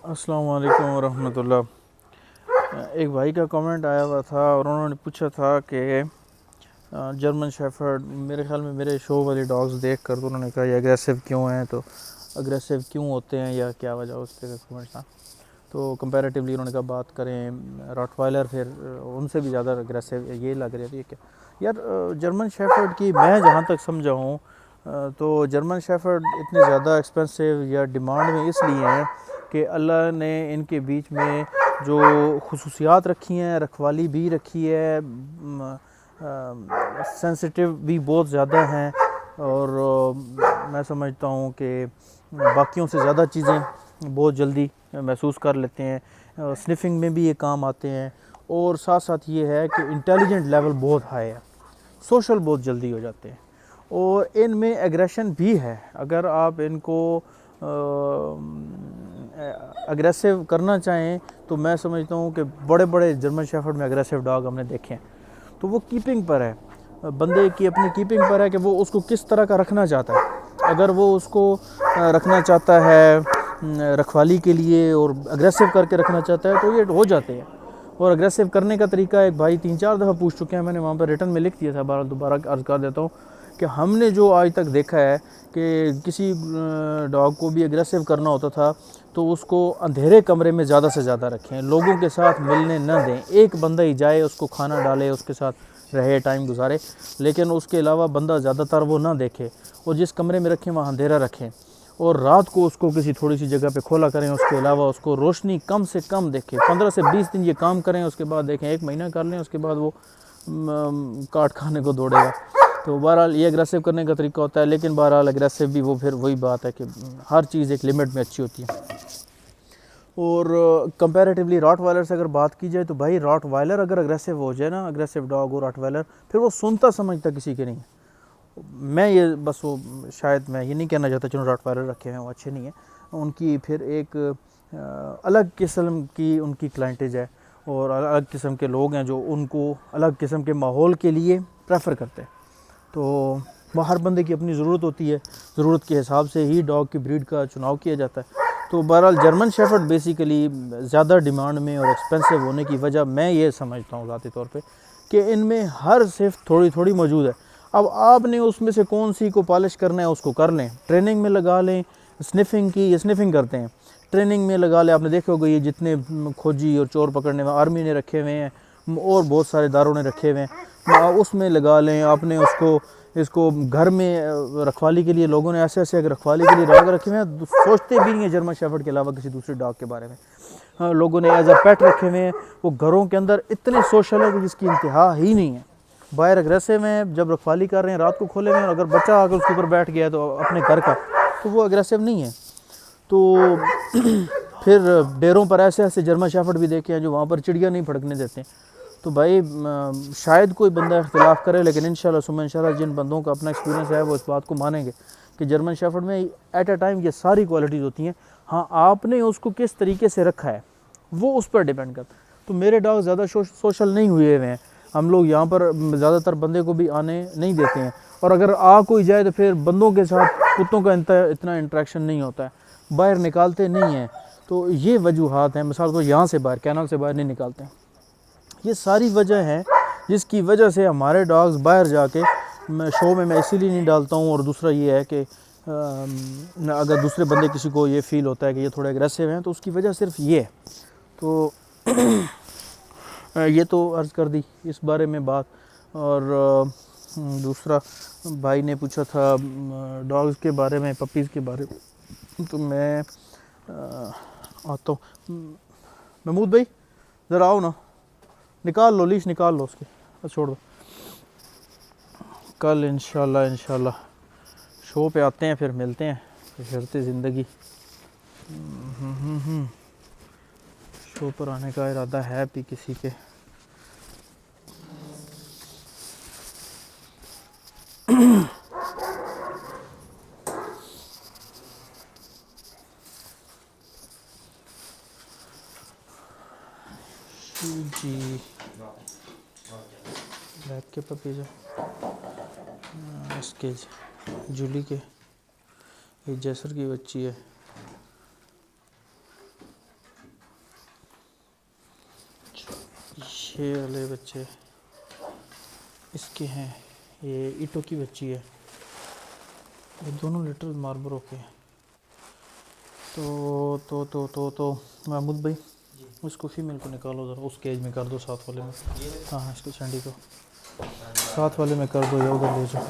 अस्सलाम वालेकुम वरहमतुल्लाह। एक भाई का कमेंट आया हुआ था और उन्होंने पूछा था कि जर्मन शेफर्ड, मेरे ख्याल में मेरे शो वाले डॉग्स देख कर तो उन्होंने कहा ये अग्रेसिव क्यों हैं, तो अग्रेसिव क्यों होते हैं या क्या वजह उस तरह का कमेंट था। तो कंपैरेटिवली उन्होंने कहा बात करें रॉटवाइलर, फिर उनसे भी ज़्यादा अग्रेसिव ये लग रही है क्या यार। जर्मन शेफर्ड की मैं जहाँ तक समझा हूँ तो जर्मन शेफर्ड इतने ज़्यादा एक्सपेंसिव या डिमांड में इसलिए हैं कि अल्लाह ने इनके बीच में जो खुसूसियात रखी हैं, रखवाली भी रखी है, सेंसिटिव भी बहुत ज़्यादा हैं और मैं समझता हूँ कि बाकियों से ज़्यादा चीज़ें बहुत जल्दी महसूस कर लेते हैं, स्निफिंग में भी ये काम आते हैं और साथ साथ ये है कि इंटेलिजेंट लेवल बहुत हाई है, सोशल बहुत जल्दी हो जाते हैं और इनमें एग्रेशन भी है। अगर आप इनको अग्रेसिव करना चाहें तो मैं समझता हूँ कि बड़े बड़े जर्मन शेफर्ड में अग्रेसिव डॉग हमने देखे हैं, तो वो कीपिंग पर है, बंदे की अपनी कीपिंग पर है कि वो उसको किस तरह का रखना चाहता है। अगर वो उसको रखना चाहता है रखवाली के लिए और अग्रेसिव करके रखना चाहता है तो ये हो जाते हैं। और अग्रेसिव करने का तरीका एक भाई 3-4 दफ़ा पूछ चुके हैं, मैंने वहाँ पर रिटर्न में लिख दिया था, दोबारा अर्ज कर देता हूँ कि हमने जो आज तक देखा है कि किसी डॉग को भी अग्रेसिव करना होता था तो उसको अंधेरे कमरे में ज़्यादा से ज़्यादा रखें, लोगों के साथ मिलने न दें, एक बंदा ही जाए उसको खाना डाले, उसके साथ रहे, टाइम गुजारे, लेकिन उसके अलावा बंदा ज़्यादातर वो ना देखे। और जिस कमरे में रखें वहाँ अंधेरा रखें और रात को उसको किसी थोड़ी सी जगह पे खोला करें, उसके अलावा उसको रोशनी कम से कम देखें। 15 से 20 दिन ये काम करें, उसके बाद देखें, 1 महीना कर लें, उसके बाद वो काट खाने को दौड़ेगा। तो बहरहाल ये अग्रेसिव करने का तरीका होता है, लेकिन बहरहाल अग्रेसिव भी वो फिर वही बात है कि हर चीज़ एक लिमिट में अच्छी होती है। और कंपैरेटिवली रॉटवाइलर से अगर बात की जाए तो भाई रॉटवाइलर अगर अग्रेसिव हो जाए ना, अग्रेसिव डॉग और रॉटवाइलर, फिर वो सुनता समझता किसी के नहीं है। मैं ये बस वो शायद मैं ये नहीं कहना चाहता चलो रॉटवाइलर रखे हैं वो अच्छे नहीं हैं, उनकी फिर एक अलग किस्म की उनकी क्लाइंटेज है और अलग किस्म के लोग हैं जो उनको अलग किस्म के माहौल के लिए प्रेफर करते हैं। तो हर बंदे की अपनी ज़रूरत होती है, ज़रूरत के हिसाब से ही डॉग की ब्रीड का चुनाव किया जाता है। तो बहरहाल जर्मन शेफर्ड बेसिकली ज़्यादा डिमांड में और एक्सपेंसिव होने की वजह मैं ये समझता हूँ ज़ाती तौर पे कि इनमें हर सिर्फ थोड़ी थोड़ी मौजूद है। अब आपने उसमें से कौन सी को पॉलिश करना है उसको कर लें, ट्रेनिंग में लगा लें। स्निफिंग की, ये स्निफिंग करते हैं, ट्रेनिंग में लगा लें। आपने देखा होगा ये जितने खोजी और चोर पकड़ने में आर्मी ने रखे हुए हैं और बहुत सारे दारों ने रखे हुए हैं, उसमें लगा लें। आपने उसको इसको घर में रखवाली के लिए लोगों ने ऐसे ऐसे रखवाली के लिए डॉग रखे हुए हैं, सोचते भी नहीं है जर्मन शेफर्ड के अलावा किसी दूसरे डॉग के बारे में। हाँ, लोगों ने एज अ पेट रखे हुए हैं, वो घरों के अंदर इतने सोशल है कि जिसकी इंतहा ही नहीं है। बाहर अग्रेसिव हैं, जब रखवाली कर रहे हैं रात को खोले हुए हैं, और अगर बच्चा आकर उसके ऊपर बैठ गया तो अपने घर का, तो वो अग्रेसिव नहीं है। तो फिर डेरों पर ऐसे ऐसे जर्मन शेफर्ड भी देखे हैं जो वहाँ पर चिड़िया नहीं फड़कने देते। तो भाई शायद कोई बंदा इख्तिलाफ़ करे, लेकिन इंशाल्लाह सुबह इंशाल्लाह जिन बंदों का अपना एक्सपीरियंस है वो इस बात को मानेंगे कि जर्मन शेफर्ड में एट अ टाइम ये सारी क्वालिटीज़ होती हैं। हाँ, आपने उसको किस तरीके से रखा है वो उस पर डिपेंड करता है। तो मेरे डॉग ज़्यादा सोशल नहीं हुए हुए हैं, हम लोग यहाँ पर ज़्यादातर बंदे को भी आने नहीं देते हैं, और अगर आ कोई जाए तो फिर बंदों के साथ कुत्तों का इतना इंटरेक्शन नहीं होता है, बाहर निकालते नहीं हैं। तो ये वजूहात हैं, मिसाल को यहाँ से बाहर, कैनल से बाहर नहीं निकालते हैं। ये सारी वजह है जिसकी वजह से हमारे डॉग्स बाहर जाके, मैं शो में मैं इसीलिए नहीं डालता हूँ। और दूसरा ये है कि अगर दूसरे बंदे किसी को ये फील होता है कि ये थोड़े एग्रेसिव हैं तो उसकी वजह सिर्फ ये है। तो ये तो अर्ज़ कर दी इस बारे में बात। और दूसरा भाई ने पूछा था डॉग्स के बारे में, पपीज़ के बारे में, तो मैं आता हूँ। महमूद भाई ज़रा आओ ना, निकाल लो लीश, निकाल लो उसकी, छोड़ दो। कल इंशाल्लाह शो पे आते हैं, फिर मिलते हैं, फिरते ज़िंदगी। शो पर आने का इरादा है भी किसी के। जी ब्लैक के पपीज इसके जूली के, ये जैसर की बच्ची है। ये वाले बच्चे इसके हैं, ये ईटो की बच्ची है, ये दोनों लिटिल मार्बरो के हैं। तो महमूद भाई उसको फीमेल को निकालो ज़रा, उस केज में कर दो साथ वाले में। हाँ इसको सैंडी को साथ वाले में कर दो या उधर ले जाओ।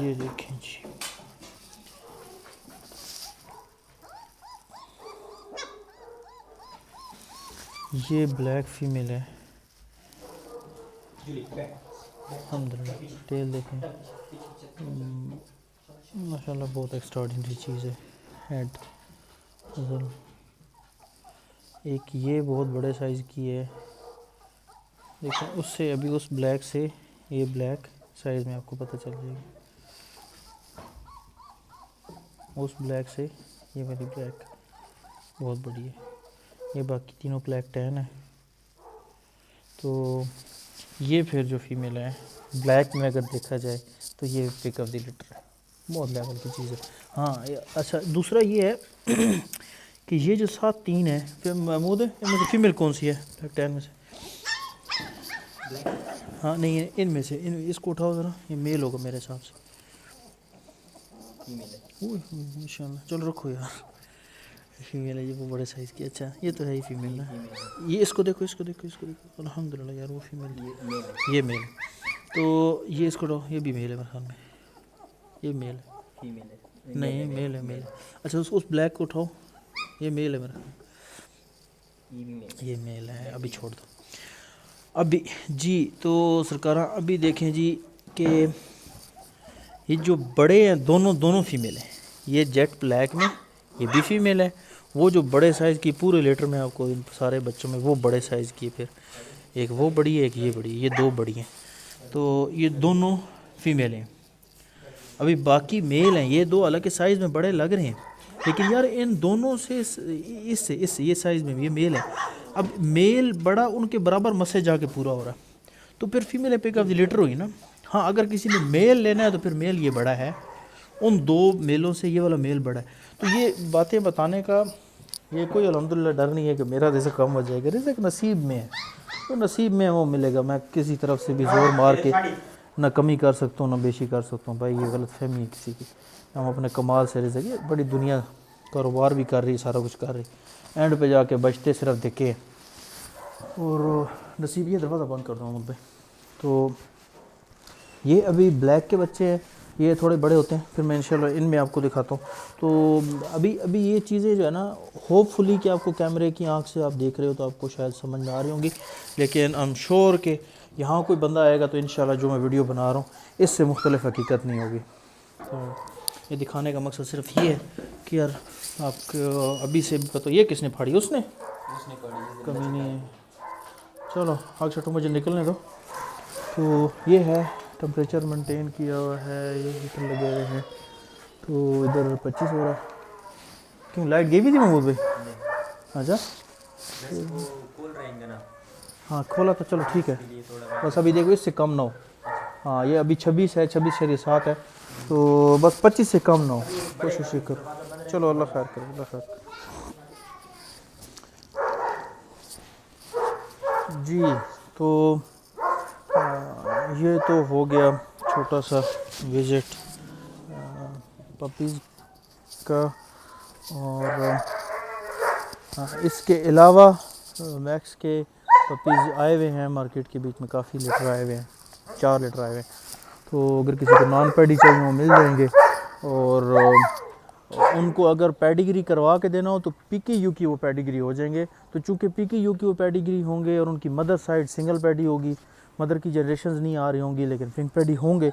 ये देखें जी, ये ब्लैक फीमेल है। अल्हम्दुलिल्लाह टेल देखें, माशाल्लाह बहुत एक्स्ट्राऑर्डिनरी चीज़ है। हेड एक ये बहुत बड़े साइज़ की है, लेकिन उससे अभी उस ब्लैक से ये ब्लैक साइज़ में आपको पता चल जाएगी, उस ब्लैक से ये वाली ब्लैक बहुत बड़ी है। ये बाकी तीनों ब्लैक टैन है। तो ये फिर जो फीमेल है ब्लैक में अगर देखा जाए तो ये पिक ऑफ द लिटर है, बहुत लेवल की चीज़ है। हाँ अच्छा दूसरा ये है कि ये जो साथ तीन है फिर महमूद है, इनमें से फीमेल कौन सी है ब्लैक टैन में से? हाँ नहीं है इनमें से, इसको उठाओ ज़रा, ये मेल होगा मेरे हिसाब से। इंशाल्लाह चलो रखो यार, फीमेल है ये, वो बड़े साइज़ की। अच्छा ये तो है ही फीमेल ना, ये इसको देखो इसको देखो इसको देखो, अल्हम्दुलिल्लाह यार वो फीमेल ये मेल। तो ये इसको उठाओ, ये भी मेल है मेरे ख्याल में, ये मेल है फीमेल है नहीं मेल है मेल। अच्छा उस ब्लैक को उठाओ, ये मेल है मेरा, ये मेल है, अभी छोड़ दो अभी जी। तो सरकार अभी देखें जी कि ये जो बड़े हैं दोनों फीमेल हैं, ये जेट ब्लैक में ये भी फीमेल है। वो जो बड़े साइज़ की पूरे लीटर में आपको इन सारे बच्चों में वो बड़े साइज़ की, फिर एक वो बड़ी है एक ये बड़ी है, ये दो बड़ी हैं। तो ये दोनों फीमेल हैं, अभी बाकी मेल हैं। ये दो अलग के साइज़ में बड़े लग रहे हैं, लेकिन यार इन दोनों से इससे ये साइज़ में ये मेल है। अब मेल बड़ा उनके बराबर मसे जाके पूरा हो रहा है, तो फिर female pick of the litter हुई ना। हाँ अगर किसी ने मेल लेना है तो फिर मेल ये बड़ा है, उन दो मेलों से ये वाला मेल बड़ा है। तो ये बातें बताने का ये कोई अल्हम्दुलिल्लाह डर नहीं है कि मेरा रिज़्क कम हो जाएगा, रिज़्क नसीब में है, तो नसीब में वो मिलेगा। मैं किसी तरफ से भी जोर मार के ना कमी कर सकता हूँ ना बेशी कर सकता हूँ भाई, ये गलत फहमी है किसी की। हम अपने कमाल से रिज़्क, ये बड़ी दुनिया कारोबार भी कर रही, सारा कुछ कर रही, एंड पे जाके बचते सिर्फ देखे और नसीब। ये दरवाज़ा बंद कर दो मोहम्मद भाई। तो ये अभी ब्लैक के बच्चे हैं, ये थोड़े बड़े होते हैं फिर मैं इंशाल्लाह इनमें आपको दिखाता हूँ। तो अभी ये चीज़ें जो है ना, होपफुली कि आपको कैमरे की आंख से आप देख रहे हो तो आपको शायद समझ में आ रही होंगी, लेकिन आई एम श्योर कि यहाँ कोई बंदा आएगा तो इंशाल्लाह जो मैं वीडियो बना रहा हूँ इससे मुख्तलिफ हकीकत नहीं होगी। तो ये दिखाने का मकसद सिर्फ ये है कि यार आपको अभी से भी पता, ये किसने फाड़ी? उसने कमी नहीं है। चलो आग छठो मुझे निकलने दो। तो ये है टेम्परेचर मेंटेन किया हुआ है, ये हीटर लगे हुए हैं। तो इधर 25 हो रहा है। क्यों लाइट गई भी थी महमूद भाई? अच्छा हाँ खोला तो चलो ठीक है, बस अभी देखो इससे कम ना हो। हाँ ये अभी 26 है, 26.7 है, तो बस 25 से कम ना हो, कोशिश करो। चलो अल्लाह खैर करे, अल्लाह खैर जी। तो ये तो हो गया छोटा सा विज़िट पपीज़ का। और इसके अलावा मैक्स के पपीज़ आए हुए हैं मार्केट के बीच में, काफ़ी लीटर आए हुए हैं, 4 लीटर आए हुए हैं। तो अगर किसी को नॉन पैडी चाहिए वो मिल जाएंगे। और उनको अगर पैडिग्री करवा के देना हो तो PKU की वो पैडिग्री हो जाएंगे। तो चूँकि PKU की वो पैडिग्री होंगे और उनकी मदर साइड सिंगल पैडी होगी, मदर की जनरेशन्स नहीं आ रही होंगी लेकिन पिंक पैडी होंगे,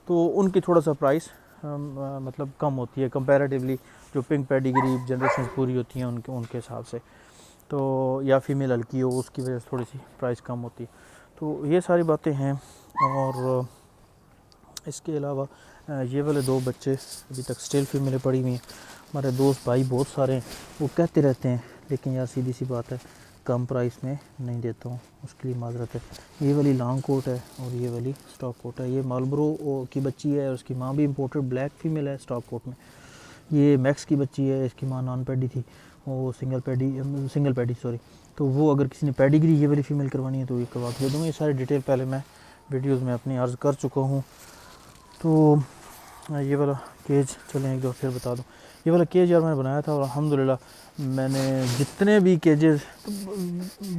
तो उनकी थोड़ा सा प्राइस मतलब कम होती है कंपैरेटिवली जो पिंक पैडिग्री जनरेशन पूरी होती हैं उनके हिसाब से। तो या फीमेल हल्की हो उसकी वजह से थोड़ी सी प्राइस कम होती है। तो ये सारी बातें हैं। और इसके अलावा ये वाले 2 बच्चे अभी तक स्टिल फीमेलें पड़ी हुई हैं। हमारे दोस्त भाई बहुत सारे हैं, वो कहते रहते हैं, लेकिन यार सीधी सी बात है कम प्राइस में नहीं देता हूँ, उसके लिए माजरत है। ये वाली लॉन्ग कोट है और ये वाली स्टॉक कोट है। ये मार्लबोरो की बच्ची है, उसकी माँ भी इम्पोर्टेड ब्लैक फीमेल है स्टॉक कोट में। ये मैक्स की बच्ची है, इसकी माँ नॉन पैडी थी, वो सिंगल पैडी सॉरी। तो वो अगर किसी ने पैडिग्री ये वाली फ़ीमेल करवानी है तो ये करवा के दे दूँगा। ये सारी डिटेल पहले मैं वीडियोज़ में अपनी अर्ज़ कर चुका हूँ। तो ये वाला केज चलें एक दो फिर बता दूँ। ये वाला केज यार मैंने बनाया था और अल्हम्दुलिल्लाह मैंने जितने भी केजेस, तो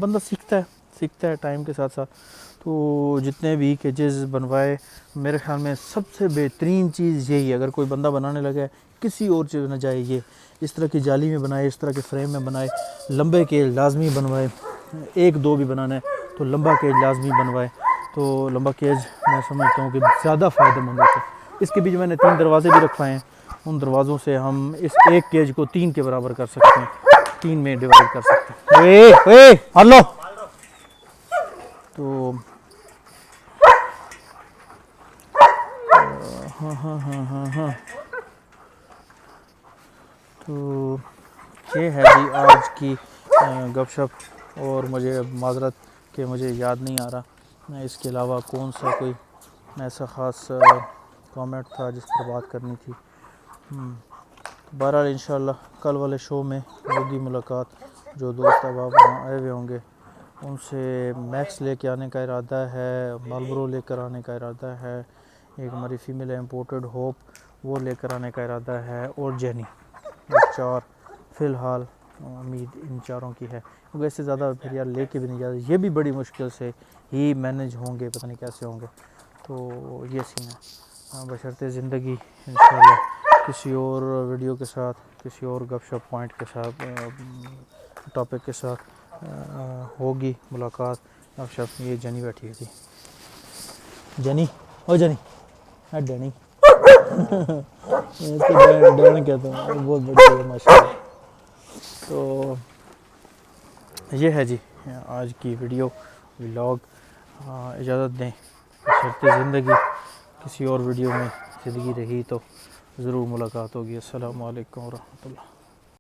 बंदा सीखता है टाइम के साथ साथ। तो जितने भी केजेस बनवाए मेरे ख्याल में सबसे बेहतरीन चीज़ यही है, अगर कोई बंदा बनाने लगा है किसी और चीज़ ना जाए, ये इस तरह की जाली में बनाए, इस तरह के फ्रेम में बनाए, लंबे केज लाजमी बनवाए। एक दो भी बनाना है तो लंबा केज लाजमी बनवाए। तो लंबा केज मैं समझता हूँ कि ज़्यादा फ़ायदेमंद होता है। इसके बीच मैंने 3 दरवाजे भी रखवाए हैं, उन दरवाज़ों से हम इस एक केज को 3 के बराबर कर सकते हैं, 3 में डिवाइड कर सकते हैं। हेलो तो हाँ। तो ये है जी आज की गपशप। और मुझे माजरत कि मुझे याद नहीं आ रहा इसके अलावा कौन सा कोई ऐसा ख़ास कमेंट था जिस पर बात करनी थी। बहरहाल इंशाल्लाह कल वाले शो में होगी मुलाकात। जो दोस्त अब आप वहाँ आए हुए होंगे उनसे मैक्स लेके आने का इरादा है, मार्लबोरो लेकर आने का इरादा है, एक हमारी फ़ीमेल इम्पोर्टेड होप वो लेकर आने का इरादा है, और जेनी। ये 4 फ़िलहाल उम्मीद इन चारों की है, क्योंकि इससे ज़्यादा फिर यार लेके भी नहीं जाते, ये भी बड़ी मुश्किल से ही मैनेज होंगे, पता नहीं कैसे होंगे। तो ये सीन है। बशर्ते ज़िंदगी इंशाल्लाह किसी और वीडियो के साथ, किसी और गपशप पॉइंट के साथ, टॉपिक के साथ होगी मुलाकात। गपशप। ये जनी बैठी है जी, जनी ओ जनी है डैनी इसको डैन कहता हूँ, बहुत बड़ी है माशाल्लाह। तो ये है जी आज की वीडियो व्लॉग। इजाज़त दें, बशर्ते ज़िंदगी किसी और वीडियो में ज़िंदगी रही तो ज़रूर मुलाकात होगी। अस्सलामु अलैकुम व रहमतुल्लाह।